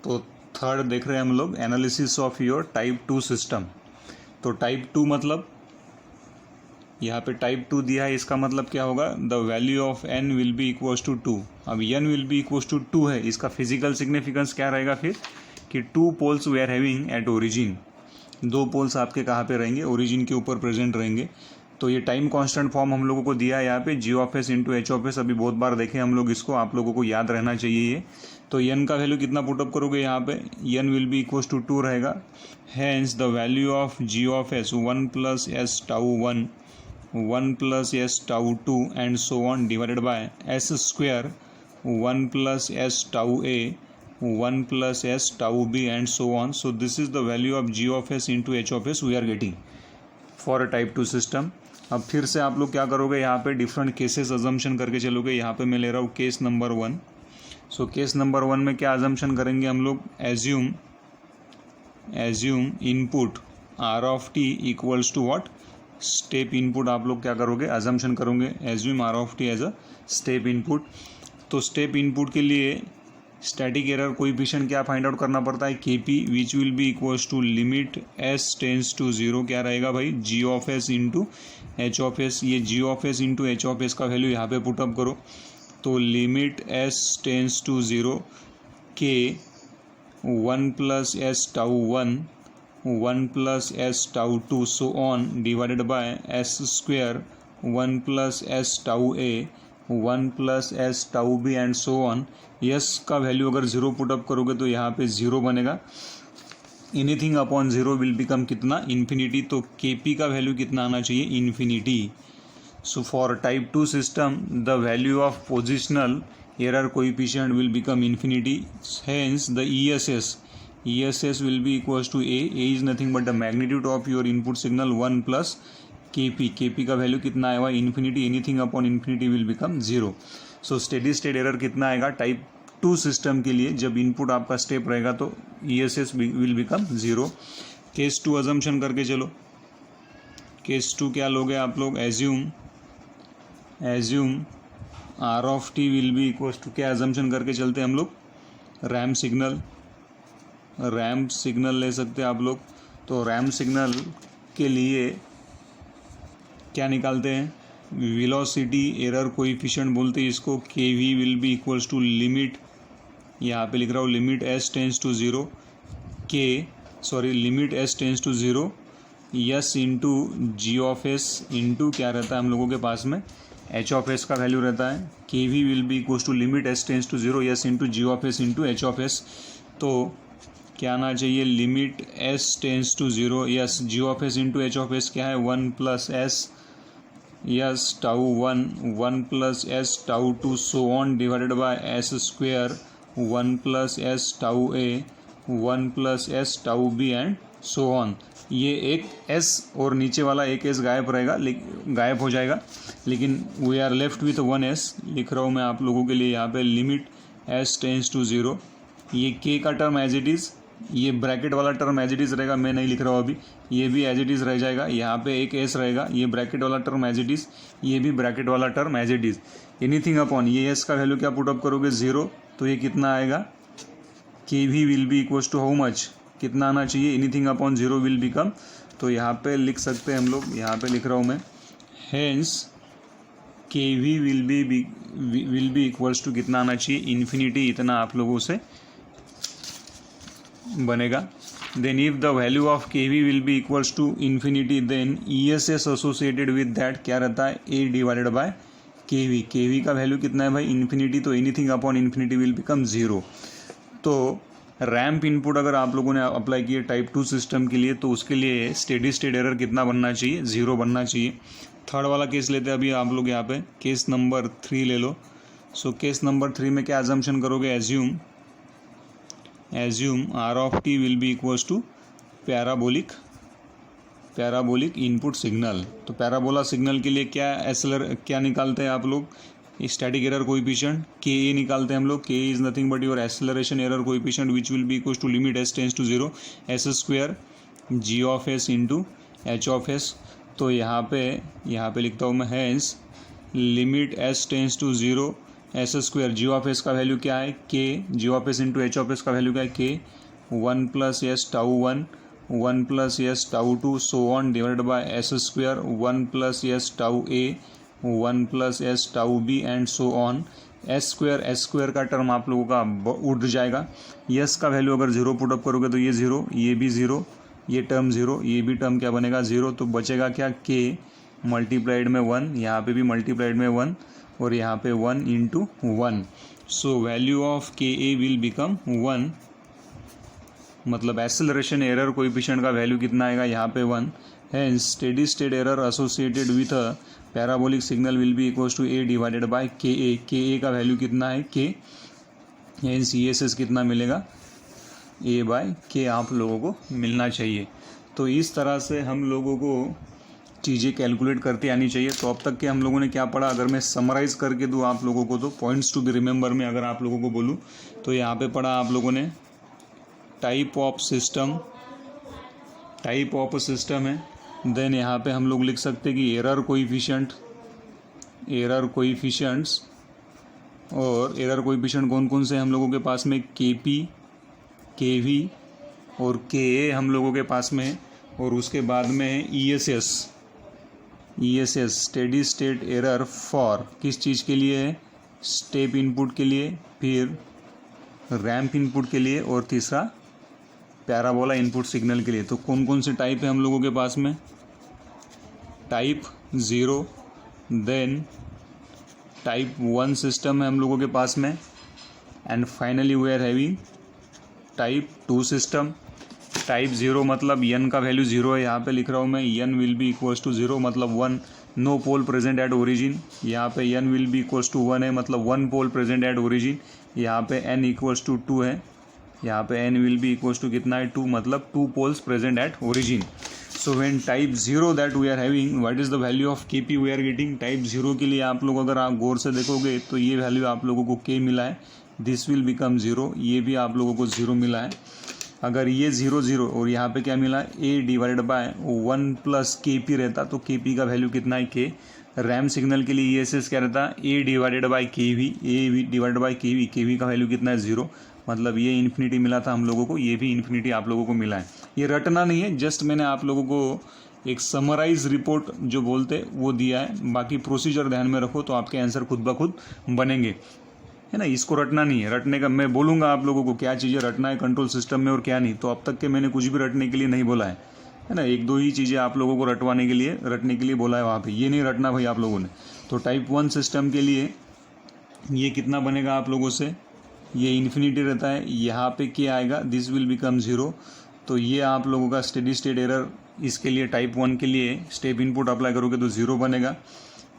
तो थर्ड देख रहे हैं हम लोग analysis of your type 2 system. तो टाइप 2 मतलब यहाँ पे टाइप 2 दिया है, इसका मतलब क्या होगा, the value of n will be equals to 2। अब n will be equals to 2 है, इसका फिजिकल सिग्निफिकेंस क्या रहेगा फिर कि 2 poles we are having at origin. 2 poles आपके कहाँ पे रहेंगे, ओरिजिन के ऊपर प्रेजेंट रहेंगे। तो ये टाइम कांस्टेंट फॉर्म हम लोगों को दिया है यहाँ पे G of S into H of S. अभी बहुत बार देखें हम लोग इसको, आप लोगों को याद रहना चाहिए ये। तो n का वैल्यू कितना पुटअप करोगे यहाँ पे, n will be equals to 2 रहेगा। Hence the value of G of S 1 plus S tau 1 plus S tau 2 and so on divided by S square 1 plus S tau A 1 plus S tau B and so on. So this is the value of G of S into H of S we are getting for a type 2 system. अब फिर से आप लोग क्या करोगे, यहाँ पे different cases assumption करके चलोगे। यहाँ पे मैं ले रहा हूँ case number 1। So case number 1 में क्या अजम्पशन करेंगे हम लोग, assume input R of T equals to what, step input. आप लोग क्या करोगे, अजम्पशन करोगे assume R of T as a step input. तो स्टेप इनपुट के लिए स्टैटिक एरर कोएफिशिएंट क्या फाइंड आउट करना पड़ता है, K P, which will be equals to limit S tends to 0। क्या रहेगा भाई, जी of S into H of S. ये G of S into H of S का वैल्यू यहाँ पे पुटअप करो। तो limit S tends to 0 K 1 plus S tau 1 plus S tau 2 so on divided by S square 1 plus S tau A 1 plus S tau B and so on. S का वैल्यू अगर 0 put up करोगे तो यहाँ पे 0 बनेगा। एनीथिंग अपॉन 0 विल बिकम कितना, infinity. तो के पी का वैल्यू कितना आना चाहिए, infinity. So for type 2 system the value of positional error coefficient will become infinity. Hence the ESS will be equals to A is nothing but the magnitude of your input signal 1 plus KP का value कितना आएगा, infinity. Anything upon infinity will become 0। So steady state error कितना आएगा type 2 system के लिए, जब input आपका step रहेगा तो ESS will become 0। Case 2 assumption करके चलो। केस 2 क्या लोगे आप लोग, assume R of T will be equals to, क्या अजम्पशन करके चलते हैं हम लोग, रैम्प सिग्नल ले सकते हैं आप लोग। तो रैम्प सिग्नल के लिए क्या निकालते हैं, वेलोसिटी एरर कोएफिशिएंट बोलते हैं इसको। K V will be equals to limit, यहाँ पे लिख रहा हूँ limit S tends to 0 limit S tends to 0 S into G of S into क्या रहता है हम लोगों के पास में, एच ऑफ एस का वैल्यू रहता है। K V will be equals to limit S tends to 0 S into G of S into H of S. तो क्या आना चाहिए, limit S tends to 0 S G of S into H of S क्या है, 1 plus S S tau 1 plus S tau 2 so on divided by S square 1 plus S tau A 1 plus S tau B and so on. ये एक S और नीचे वाला एक S गायब रहेगा, गायब हो जाएगा, लेकिन we are left with 1 S. लिख रहा हूँ मैं आप लोगों के लिए यहाँ पे लिमिट एस टेंस टू 0। ये के का टर्म एज इट इज़, ये ब्रैकेट वाला टर्म एज इट इज़ रहेगा, मैं नहीं लिख रहा हूँ अभी, ये भी एज इट इज़ रह जाएगा। यहाँ पे एक एस रहेगा, ये ब्रैकेट वाला टर्म एज इट इज़, ये भी ब्रैकेट वाला term as it is. Anything upon ये एस का वैल्यू क्या पुटअप करोगे, 0। तो ये कितना आएगा, K V will be equals to how much, कितना आना चाहिए, एनीथिंग अपॉन 0 विल बिकम। तो यहाँ पे लिख सकते हैं हम लोग, यहाँ पे लिख रहा हूँ मैं, hence K V will be equals to कितना आना चाहिए, इन्फिनिटी। इतना आप लोगों से बनेगा। Then if the value of K V will be equals to infinity then ESS associated with that क्या रहता है, A divided by K V का वैल्यू कितना है भाई, इन्फिनिटी। तो anything upon infinity will become 0। तो रैम्प इनपुट अगर आप लोगों ने अप्लाई किए टाइप 2 सिस्टम के लिए तो उसके लिए स्टेडी स्टेट एरर कितना बनना चाहिए, 0 बनना चाहिए। थर्ड वाला केस लेते हैं अभी आप लोग, यहाँ पे केस नंबर 3 ले लो। सो केस नंबर 3 में क्या अजम्पशन करोगे, assume R of T will be equals to parabolic input signal. तो पैराबोला सिग्नल के लिए क्या निकालते हैं आप लोग, स्टैटिक एरर कोएफिशिएंट के ए निकालते हैं हम लोग। K is nothing but your acceleration error coefficient which will be equals to limit S tends to 0 S square G of S into H of S. तो यहाँ पे लिखता हूँ मैं, hence limit S tends to 0 S square G of S का value क्या है के, G of S into H of S का वैल्यू क्या है के, 1 plus S tau 1, 1 plus S tau 2 so on divided by S square 1 plus S tau A, 1 plus S tau B and so on. S square का term आप लोगों का उड़ जाएगा। यस का वैल्यू अगर 0 पुट अप करोगे तो ये 0, ये भी 0, ये टर्म 0, ये भी टर्म क्या बनेगा 0। तो बचेगा क्या के मल्टीप्लाइड में 1, यहाँ पे भी मल्टीप्लाइड में 1 और यहाँ पे 1 इंटू 1। सो वैल्यू ऑफ के ए विल बिकम 1, मतलब एक्सेलरेशन एरर कोएफिशिएंट का वैल्यू कितना आएगा यहाँ पे 1। Hence steady state error associated with a parabolic signal will be equals to A divided by K A. के ए का वैल्यू कितना है के, हेंस ई एस एस कितना मिलेगा ए बाय के आप लोगों को मिलना चाहिए। तो इस तरह से हम लोगों को चीज़ें कैलकुलेट करते आनी चाहिए। तो अब तक के हम लोगों ने क्या पढ़ा, अगर मैं समराइज़ करके दूँ आप लोगों को तो पॉइंट्स टू बी रिमेंबर में अगर आप लोगों को बोलूँ तो यहाँ पे पढ़ा आप लोगों ने टाइप ऑफ सिस्टम है। देन यहाँ पे हम लोग लिख सकते हैं कि एरर कोएफिशिएंट्स और एरर कोएफिशिएंट कौन कौन से हम लोगों के पास में के पी, के वी और के ए हम लोगों के पास में है। और उसके बाद में है E S S steady state error for किस चीज़ के लिए है, स्टेप इनपुट के लिए, फिर रैंप इनपुट के लिए और तीसरा पैराबोला इनपुट सिग्नल के लिए। तो कौन कौन से टाइप है हम लोगों के पास में, टाइप 0, देन टाइप 1 सिस्टम है हम लोगों के पास में, and finally we are having type 2 system. Type 0 मतलब n का वैल्यू 0 है, यहाँ पे लिख रहा हूँ मैं n will be equals to 0 मतलब 1, no pole present at origin. यहाँ पे n will be equals to 1 है मतलब 1 पोल प्रेजेंट एट ओरिजिन। यहाँ पे n इक्वल्स टू 2 है, यहाँ पे n will be equals to कितना है 2 मतलब 2 poles present at origin. So when type 0 that we are having, what is the value of K P we are getting. Type 0 के लिए आप लोग अगर आप गौर से देखोगे तो ये वैल्यू आप लोगों को k मिला है, दिस विल बिकम 0, ये भी आप लोगों को 0 मिला है। अगर ये 0 0 और यहाँ पे क्या मिला है a डिवाइडेड बाय 1 प्लस के पी रहता तो के पी का वैल्यू कितना है k। रैम सिग्नल के लिए ESS क्या रहता a divided by K we, a divided by K V का वैल्यू कितना है 0, मतलब ये इन्फिनिटी मिला था हम लोगों को, ये भी इन्फिनिटी आप लोगों को मिला है। ये रटना नहीं है, जस्ट मैंने आप लोगों को एक समराइज रिपोर्ट जो बोलते वो दिया है, बाकी प्रोसीजर ध्यान में रखो तो आपके आंसर खुद ब खुद बनेंगे, है ना। इसको रटना नहीं है, रटने का मैं बोलूँगा आप लोगों को क्या चीज़ें रटना है कंट्रोल सिस्टम में और क्या नहीं। तो अब तक के मैंने कुछ भी रटने के लिए नहीं बोला है ना, 1-2 ही चीज़ें आप लोगों को रटने के लिए बोला है वहाँ पे, ये नहीं रटना भाई आप लोगों ने। तो टाइप 1 सिस्टम के लिए ये कितना बनेगा आप लोगों से, ये इन्फिनिटी रहता है, यहाँ पे क्या आएगा, दिस विल बिकम 0। तो ये आप लोगों का स्टेडी स्टेट एरर, इसके लिए टाइप 1 के लिए स्टेप इनपुट अप्लाई करोगे तो 0 बनेगा।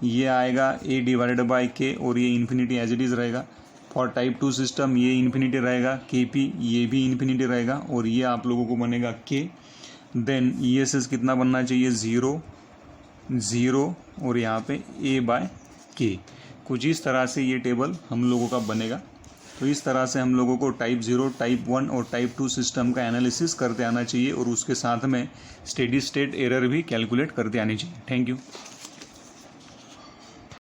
ये आएगा a डिवाइडेड बाय के और ये इन्फिनिटी एज इट इज़ रहेगा। फॉर टाइप 2 सिस्टम ये इन्फिनिटी रहेगा, के पी ये भी इन्फिनिटी रहेगा और ये आप लोगों को बनेगा k। देन ESS कितना बनना चाहिए 0 0 और यहाँ पे a बाय k। कुछ इस तरह से ये टेबल हम लोगों का बनेगा। तो इस तरह से हम लोगों को टाइप 0, टाइप 1 और टाइप 2 सिस्टम का एनालिसिस करते आना चाहिए और उसके साथ में स्टेडी स्टेट एरर भी कैलकुलेट करते आनी चाहिए। Thank you.